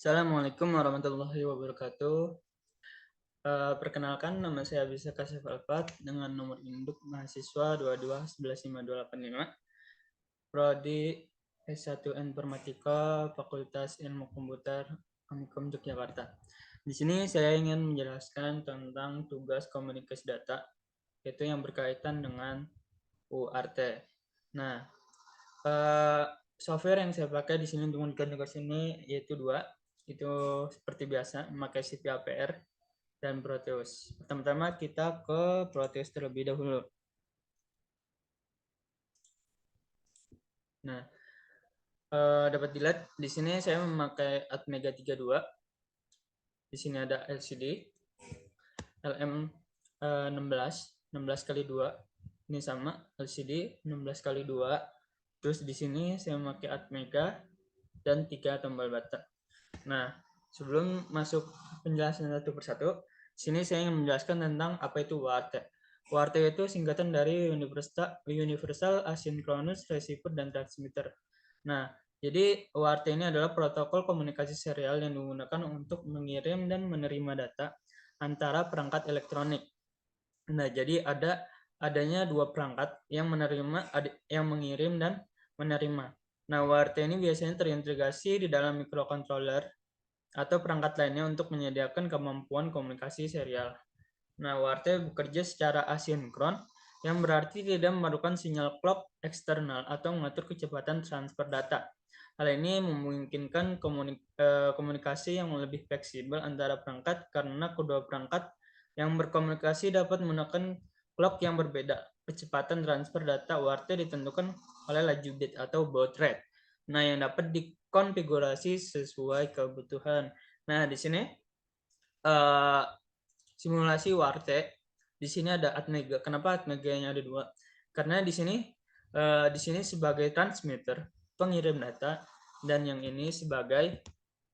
Assalamualaikum warahmatullahi wabarakatuh. Perkenalkan, nama saya Bisa Kasif Alfat dengan nomor induk mahasiswa 22 11 5 285, Prodi S1 Informatika, Fakultas Ilmu Komputer, Amikom Yogyakarta. Di sini saya ingin menjelaskan tentang tugas komunikasi data, yaitu yang berkaitan dengan UART. Nah, software yang saya pakai di sini untuk mengerjakan tugas ini yaitu dua. Itu seperti biasa memakai CPAPR dan Proteus. Pertama-tama kita ke Proteus terlebih dahulu. Nah, dapat dilihat di sini saya memakai Atmega 32. Di sini ada LCD LM 16 kali 2. Ini sama LCD 16 kali 2. Terus di sini saya memakai Atmega dan 3 tombol button. Nah, sebelum masuk penjelasan satu persatu, sini saya ingin menjelaskan tentang apa itu UART. UART itu singkatan dari Universal Asynchronous Receiver dan Transmitter. Nah, jadi UART ini adalah protokol komunikasi serial yang digunakan untuk mengirim dan menerima data antara perangkat elektronik. Nah, jadi adanya dua perangkat yang mengirim dan menerima. Nah, UART ini biasanya terintegrasi di dalam microcontroller atau perangkat lainnya untuk menyediakan kemampuan komunikasi serial. Nah, UART bekerja secara asinkron, yang berarti tidak memerlukan sinyal clock eksternal atau mengatur kecepatan transfer data. Hal ini memungkinkan komunikasi yang lebih fleksibel antara perangkat karena kedua perangkat yang berkomunikasi dapat menggunakan clock yang berbeda. Kecepatan transfer data UART ditentukan oleh laju bit atau baud rate. Nah, yang dapat dikonfigurasi sesuai kebutuhan. Nah, di sini simulasi UART. Di sini ada Atmega. Kenapa Atmega-nya ada dua? Karena di sini sebagai transmitter, pengirim data, dan yang ini sebagai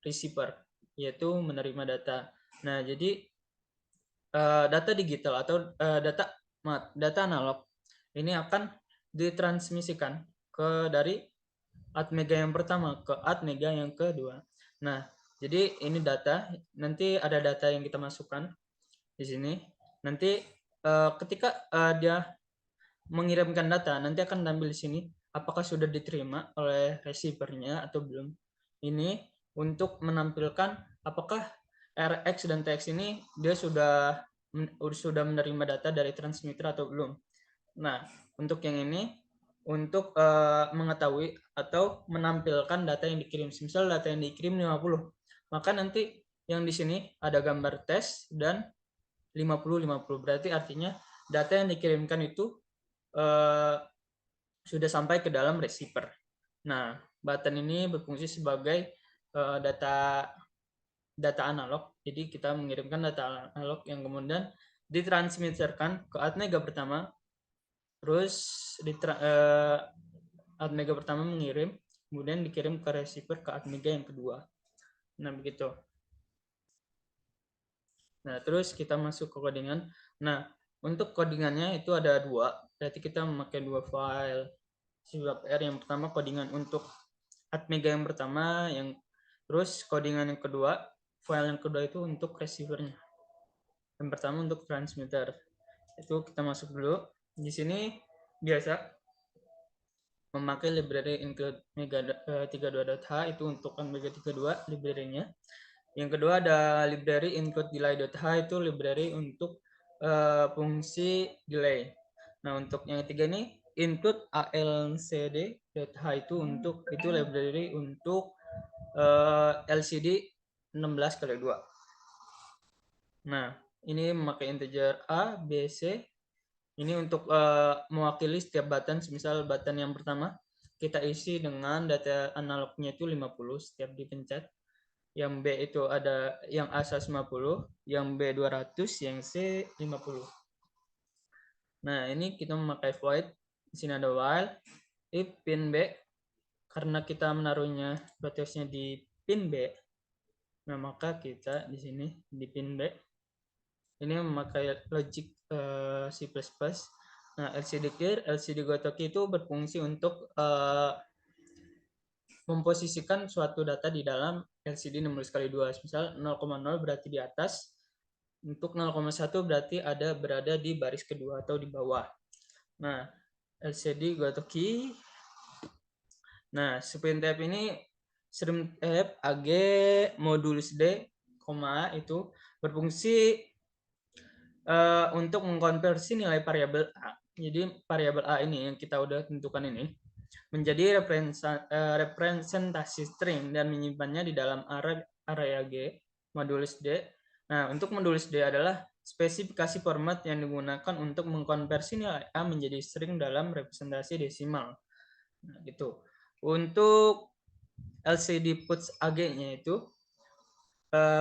receiver, yaitu menerima data. Nah, jadi data digital atau data analog ini akan ditransmisikan dari Atmega yang pertama ke Atmega yang kedua. Nah, jadi ini data, nanti ada data yang kita masukkan di sini. Nanti ketika dia mengirimkan data, nanti akan tampil di sini apakah sudah diterima oleh receivernya atau belum. Ini untuk menampilkan apakah RX dan TX ini dia sudah menerima data dari transmitter atau belum. Nah, untuk yang ini untuk mengetahui atau menampilkan data yang dikirim. Misal data yang dikirim 50, maka nanti yang di sini ada gambar tes dan 50-50. Berarti artinya data yang dikirimkan itu sudah sampai ke dalam receiver. Nah, button ini berfungsi sebagai data analog. Jadi kita mengirimkan data analog yang kemudian ditransmitterkan ke Atmega pertama. Terus Atmega pertama mengirim, kemudian dikirim ke receiver ke Atmega yang kedua. Nah, begitu. Nah, terus kita masuk ke codingan. Nah, untuk codingannya itu ada dua. Berarti kita memakai dua file CPAPR. Yang pertama codingan untuk Atmega yang pertama, terus codingan yang kedua, file yang kedua itu untuk receivernya. Yang pertama untuk transmitter. Itu kita masuk dulu. Di sini biasa memakai library include mega 32.h itu untuk Mega 32 library-nya. Yang kedua ada library include delay.h itu library untuk fungsi delay. Nah, untuk yang ketiga ini include alcd.h itu library untuk LCD 16 kali 2. Nah, ini memakai integer A, B, C. Ini untuk mewakili setiap button. Misal button yang pertama kita isi dengan data analognya itu 50 setiap dipencet. Yang B itu ada yang A 150, yang B 200, yang C 50. Nah, ini kita memakai void. Di sini ada while if pin B, karena kita menaruhnya Proteusnya di pin B. Nah, maka kita di sini di pin B ini memakai logic C++. Nah, LCD clear, LCD gotoki itu berfungsi untuk memposisikan suatu data di dalam LCD 16x2. Misal 0,0 berarti di atas, untuk 0,1 berarti berada di baris kedua atau di bawah. Nah, LCD go to key. Nah, sprintf ini sprintf AG modulus D, itu berfungsi untuk mengkonversi nilai variabel A. Jadi variabel A ini yang kita udah tentukan ini menjadi representasi string dan menyimpannya di dalam area G modulus D. Nah, untuk modulus D adalah spesifikasi format yang digunakan untuk mengkonversi nilai A menjadi string dalam representasi desimal. Nah, gitu. Untuk LCD puts AG-nya itu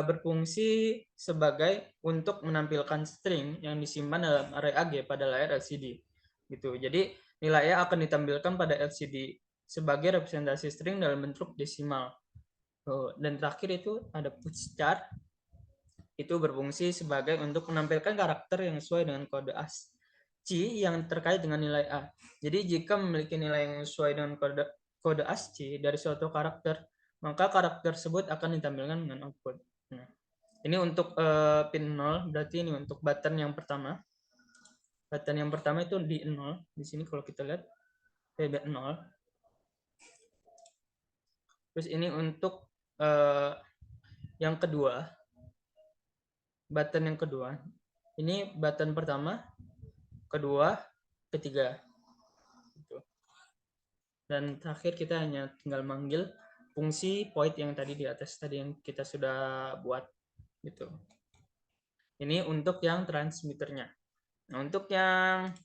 berfungsi sebagai untuk menampilkan string yang disimpan dalam array AG pada layar LCD. Gitu. Jadi nilainya akan ditampilkan pada LCD sebagai representasi string dalam bentuk desimal. Dan terakhir itu ada pushchar, itu berfungsi sebagai untuk menampilkan karakter yang sesuai dengan kode ASCII yang terkait dengan nilai A. Jadi jika memiliki nilai yang sesuai dengan kode ASCII dari suatu karakter, maka karakter tersebut akan ditampilkan dengan output. Nah, ini untuk pin 0, berarti ini untuk button yang pertama. Button yang pertama itu di 0. Di sini kalau kita lihat PB 0. Terus ini untuk yang kedua, button yang kedua. Ini button pertama, kedua, ketiga. Dan terakhir kita hanya tinggal manggil fungsi void yang tadi di atas tadi yang kita sudah buat gitu. Ini untuk yang transmitternya. Nah, untuk yang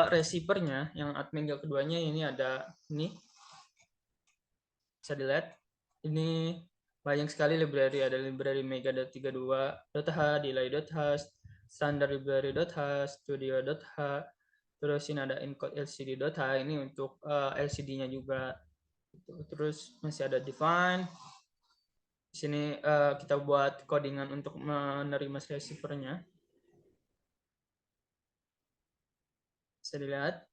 receivernya, yang Atmega keduanya ini ada ini. Bisa dilihat ini banyak sekali library, ada library mega.32.h, delay.h, standard library.h, studio.h, terus ini ada encode lcd.h, ini untuk LCD-nya juga. Terus masih ada define. Di sini kita buat codingan untuk menerima receiver-nya. Bisa dilihat.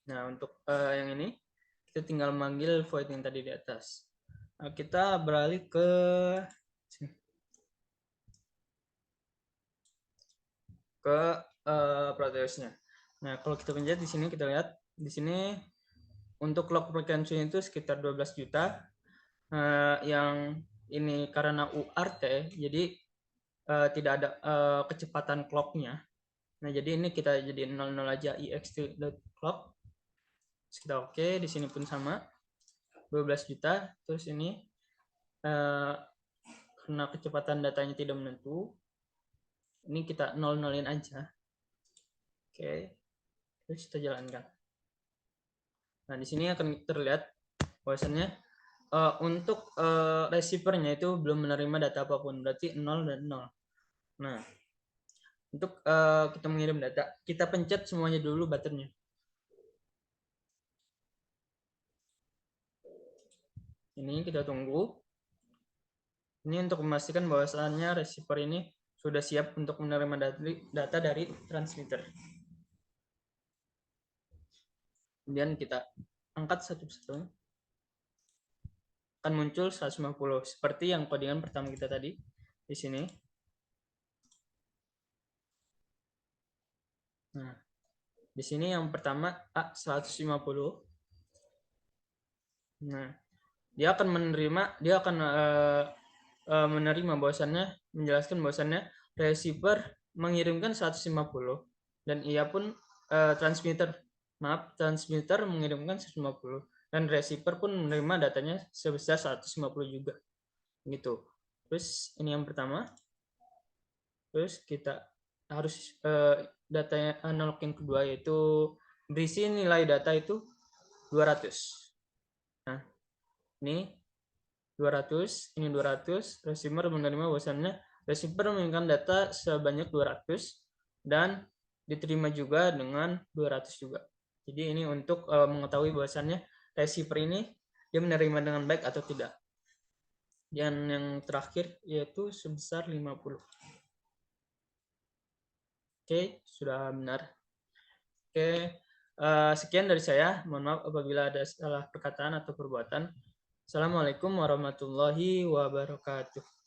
Nah, untuk yang ini kita tinggal manggil void yang tadi di atas. Nah, kita beralih ke sini. Ke Proteusnya. Nah, kalau kita pencet di sini kita lihat di sini untuk clock frequency itu sekitar 12 juta. Yang ini karena UART, jadi tidak ada kecepatan clocknya. Nah, jadi ini kita jadi 00 aja ext.clock. Kita oke, di sini pun sama 12 juta. Terus ini karena kecepatan datanya tidak menentu, ini kita 00-in aja. Oke. Terus kita jalankan. Nah, di sini akan terlihat bahwasannya untuk receiver-nya itu belum menerima data apapun, berarti 0 dan 0. Nah, untuk kita mengirim data, kita pencet semuanya dulu buttonnya. Ini kita tunggu. Ini untuk memastikan bahwasannya receiver ini sudah siap untuk menerima data dari transmitter. Kemudian kita angkat satu persatu. Akan muncul 150 seperti yang codingan pertama kita tadi di sini. Nah, di sini yang pertama A150. Nah, dia akan menerima bahwasannya, menjelaskan bahwasannya receiver mengirimkan 150 dan ia pun transmitter mengirimkan 150 dan receiver pun menerima datanya sebesar 150 juga gitu. Terus ini yang pertama. Terus kita harus datanya analog yang kedua, yaitu berisi nilai data itu 200. Nah, ini 200, ini 200, receiver menerima bahwasannya receiver mengirimkan data sebanyak 200 dan diterima juga dengan 200 juga. Jadi ini untuk mengetahui bahwasannya receiver ini dia menerima dengan baik atau tidak. Dan yang terakhir yaitu sebesar 50. Oke, sudah benar. Oke, sekian dari saya. Mohon maaf apabila ada salah perkataan atau perbuatan. Assalamualaikum warahmatullahi wabarakatuh.